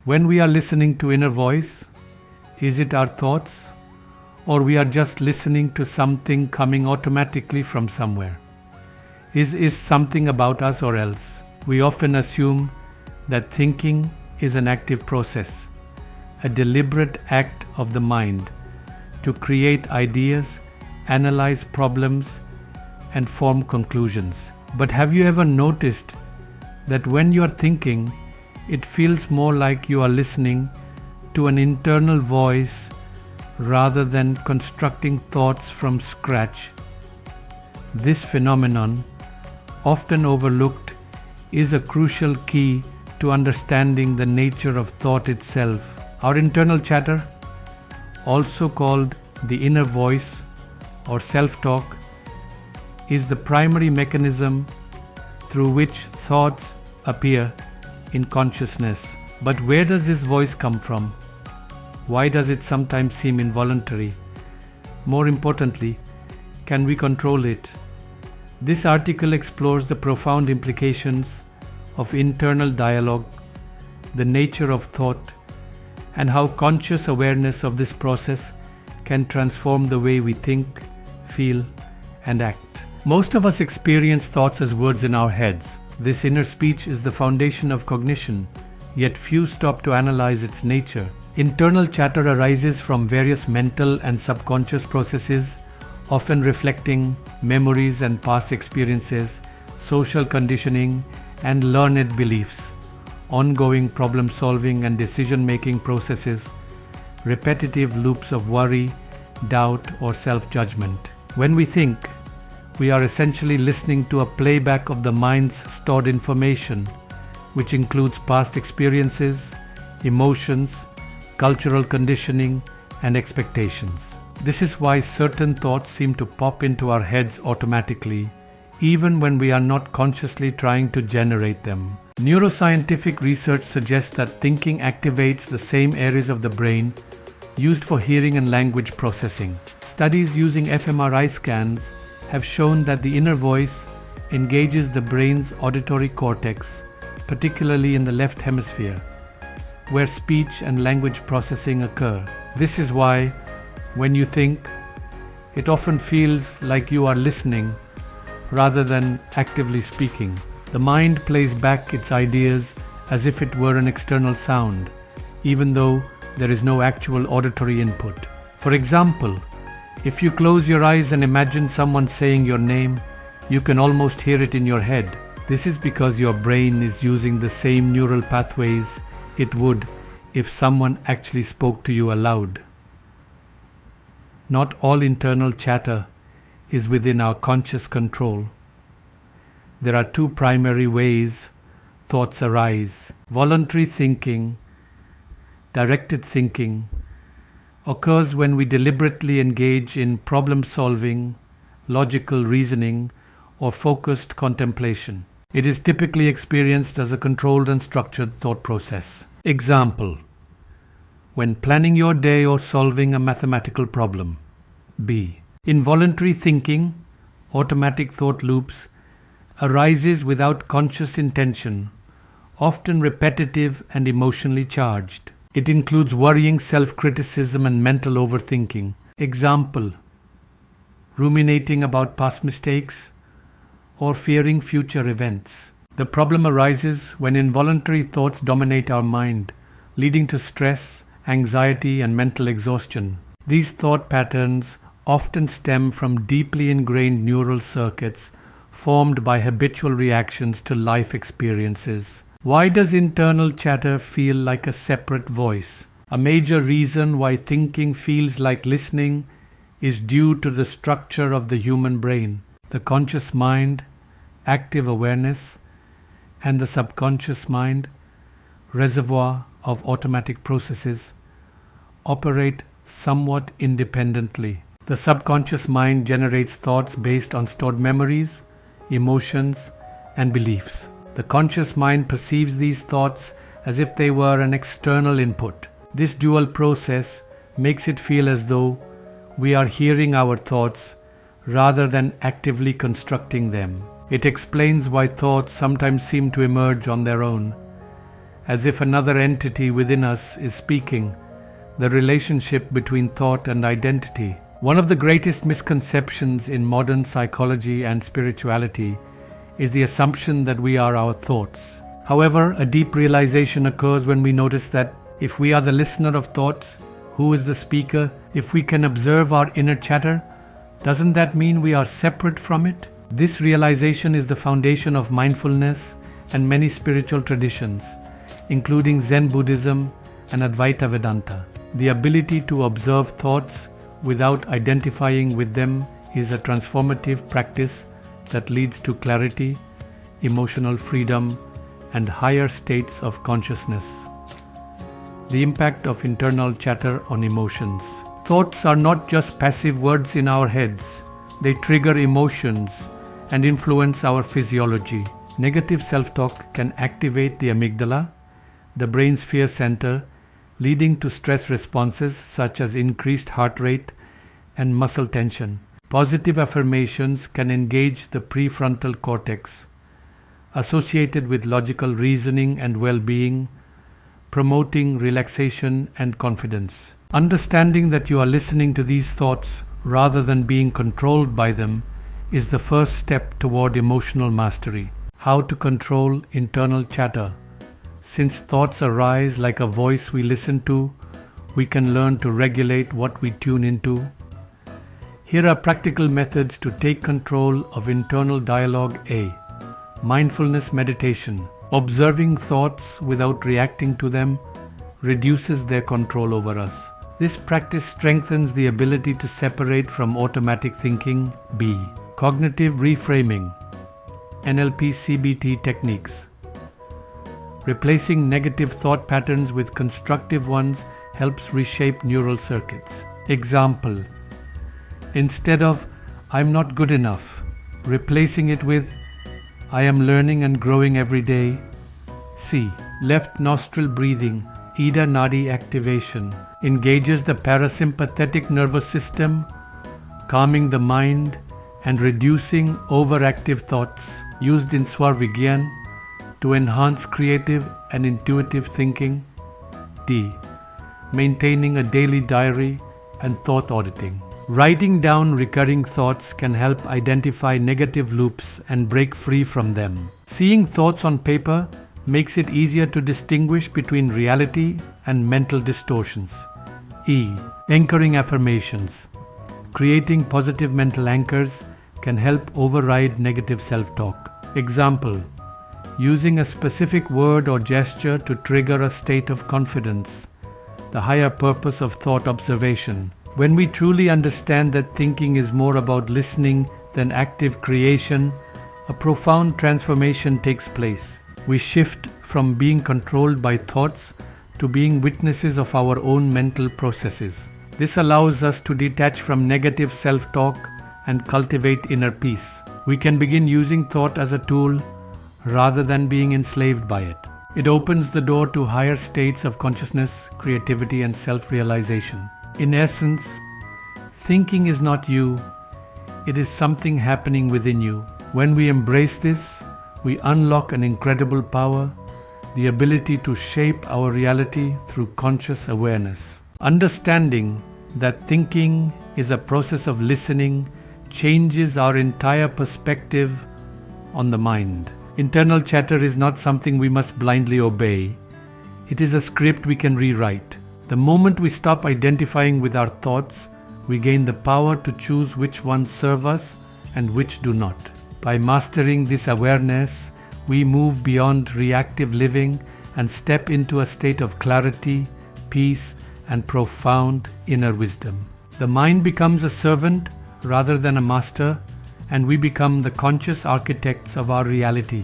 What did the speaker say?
When we are listening to inner voice, is it our thoughts, or we are just listening to something coming automatically from somewhere? Is something about us or else? We often assume that thinking is an active process, a deliberate act of the mind to create ideas, analyze problems, and form conclusions. But have you ever noticed that when you are thinking, it feels more like you are listening to an internal voice rather than constructing thoughts from scratch? This phenomenon, often overlooked, is a crucial key to understanding the nature of thought itself. Our internal chatter, also called the inner voice or self-talk, is the primary mechanism through which thoughts appear in consciousness. But where does this voice come from? Why does it sometimes seem involuntary? More importantly, can we control it? This article explores the profound implications of internal dialogue, the nature of thought, and how conscious awareness of this process can transform the way we think, feel, and act. Most of us experience thoughts as words in our heads. This inner speech is the foundation of cognition, yet few stop to analyze its nature. Internal chatter arises from various mental and subconscious processes, often reflecting memories and past experiences, social conditioning, and learned beliefs, ongoing problem-solving and decision-making processes, repetitive loops of worry, doubt, or self-judgment. When we think, we are essentially listening to a playback of the mind's stored information, which includes past experiences, emotions, cultural conditioning, and expectations. This is why certain thoughts seem to pop into our heads automatically, even when we are not consciously trying to generate them. Neuroscientific research suggests that thinking activates the same areas of the brain used for hearing and language processing. Studies using fMRI scans have shown that the inner voice engages the brain's auditory cortex, particularly in the left hemisphere, where speech and language processing occur. This is why, when you think, it often feels like you are listening rather than actively speaking. The mind plays back its ideas as if it were an external sound, even though there is no actual auditory input. For example, if you close your eyes and imagine someone saying your name, you can almost hear it in your head. This is because your brain is using the same neural pathways it would if someone actually spoke to you aloud. Not all internal chatter is within our conscious control. There are two primary ways thoughts arise. Voluntary thinking, directed thinking, occurs when we deliberately engage in problem-solving, logical reasoning, or focused contemplation. It is typically experienced as a controlled and structured thought process. Example: when planning your day or solving a mathematical problem. B. Involuntary thinking, automatic thought loops, arises without conscious intention, often repetitive and emotionally charged. It includes worrying, self-criticism, and mental overthinking. Example: ruminating about past mistakes or fearing future events. The problem arises when involuntary thoughts dominate our mind, leading to stress, anxiety, and mental exhaustion. These thought patterns often stem from deeply ingrained neural circuits formed by habitual reactions to life experiences. Why does internal chatter feel like a separate voice? A major reason why thinking feels like listening is due to the structure of the human brain. The conscious mind, active awareness, and the subconscious mind, reservoir of automatic processes, operate somewhat independently. The subconscious mind generates thoughts based on stored memories, emotions, and beliefs. The conscious mind perceives these thoughts as if they were an external input. This dual process makes it feel as though we are hearing our thoughts rather than actively constructing them. It explains why thoughts sometimes seem to emerge on their own, as if another entity within us is speaking, the relationship between thought and identity. One of the greatest misconceptions in modern psychology and spirituality is the assumption that we are our thoughts. However, a deep realization occurs when we notice that if we are the listener of thoughts, who is the speaker? If we can observe our inner chatter, doesn't that mean we are separate from it? This realization is the foundation of mindfulness and many spiritual traditions, including Zen Buddhism and Advaita Vedanta. The ability to observe thoughts without identifying with them is a transformative practice that leads to clarity, emotional freedom, and higher states of consciousness. The impact of internal chatter on emotions. Thoughts are not just passive words in our heads. They trigger emotions and influence our physiology. Negative self-talk can activate the amygdala, the brain's fear center, leading to stress responses such as increased heart rate and muscle tension. Positive affirmations can engage the prefrontal cortex, associated with logical reasoning and well-being, promoting relaxation and confidence. Understanding that you are listening to these thoughts rather than being controlled by them is the first step toward emotional mastery. How to control internal chatter. Since thoughts arise like a voice we listen to, we can learn to regulate what we tune into. Here are practical methods to take control of internal dialogue. A. Mindfulness meditation. Observing thoughts without reacting to them reduces their control over us. This practice strengthens the ability to separate from automatic thinking. B. Cognitive reframing. NLP CBT techniques. Replacing negative thought patterns with constructive ones helps reshape neural circuits. Example: instead of "I'm not good enough," replacing it with "I am learning and growing every day." C. Left nostril breathing. Ida Nadi activation engages the parasympathetic nervous system, calming the mind and reducing overactive thoughts. Used in Swarvigyan to enhance creative and intuitive thinking. D. Maintaining a daily diary and thought auditing. Writing down recurring thoughts can help identify negative loops and break free from them. Seeing thoughts on paper makes it easier to distinguish between reality and mental distortions. E. Anchoring affirmations. Creating positive mental anchors can help override negative self-talk. Example: using a specific word or gesture to trigger a state of confidence, the higher purpose of thought observation. When we truly understand that thinking is more about listening than active creation, a profound transformation takes place. We shift from being controlled by thoughts to being witnesses of our own mental processes. This allows us to detach from negative self-talk and cultivate inner peace. We can begin using thought as a tool rather than being enslaved by it. It opens the door to higher states of consciousness, creativity, and self-realization. In essence, thinking is not you, it is something happening within you. When we embrace this, we unlock an incredible power, the ability to shape our reality through conscious awareness. Understanding that thinking is a process of listening changes our entire perspective on the mind. Internal chatter is not something we must blindly obey. It is a script we can rewrite. The moment we stop identifying with our thoughts, we gain the power to choose which ones serve us and which do not. By mastering this awareness, we move beyond reactive living and step into a state of clarity, peace, and profound inner wisdom. The mind becomes a servant rather than a master, and we become the conscious architects of our reality.